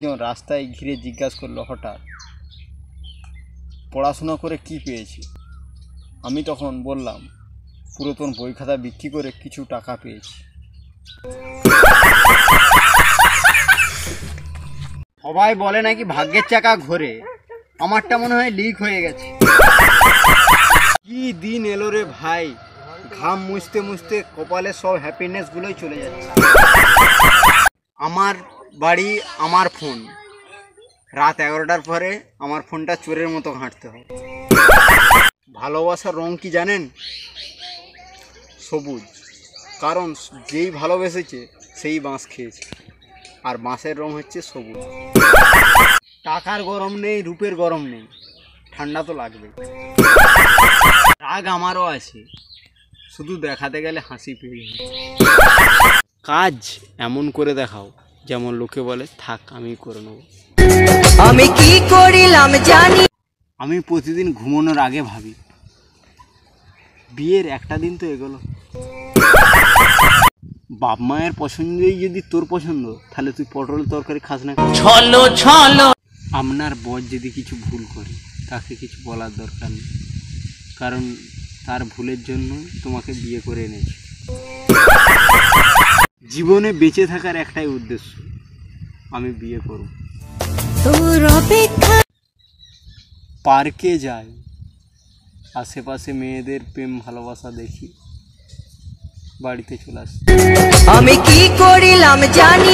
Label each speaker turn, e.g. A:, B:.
A: রাস্তায় ঘিরে জিজ্ঞাসা করলো হঠাৎ, পড়াশোনা করে কি পেয়েছি? আমি তখন বললাম, পুরাতন বই খাতা বিক্রি করে কিছু টাকা পেয়েছি। সবাই বলে নাকি ভাগ্যের চাকা ঘোরে, আমারটা মনে হয় লিক হয়ে গেছে। কি দিন এলো রে ভাই, ঘাম মুছতে মুছতে কপালে সব হ্যাপিনেস গুলোই চলে যাচ্ছে। আমার বাড়ি, আমার ফোন, রাত 11টার পরে আমার ফোনটা চোরের মতো ঘাঁটতে হয়। ভালোবাসার রং কি জানেন? সবুজ। কারণ যেই ভালোবেসেছে সেই বাঁশ খেয়েছে, আর বাঁশের রং হচ্ছে সবুজ। টাকার গরম নেই, রূপের গরম নেই, ঠান্ডা তো লাগবে। রাগ আমারও আছে, শুধু দেখাতে গেলে হাসি পেয়ে যায়। কাজ এমন করে দেখাও যেমন লোকে বলে থাক আমি করে নেব।
B: আমি কি করিলাম জানি।
A: আমি প্রতিদিন ঘুমানোর আগে ভাবি, বিয়ের একটা দিন তো এগোলো, বাপ মায়ের পছন্দই যদি তোর পছন্দ, তাহলে তুই পটল তরকারি খাস না।
B: ছলো ছলো।
A: আপনার বর যদি কিছু ভুল করে, তাকে কিছু বলার দরকার নেই, কারণ তার ভুলের জন্য তোমাকে বিয়ে করে এনেছে। জীবনে বেঁচে থাকার একটাই উদ্দেশ্য, আমি বিয়ে করব।
B: তোর অপেক্ষা।
A: পার্কে যাই, আশেপাশে মেয়েদের প্রেম ভালোবাসা দেখি, বাড়িতে চলে আসি।
B: আমি কি করিলাম জানি।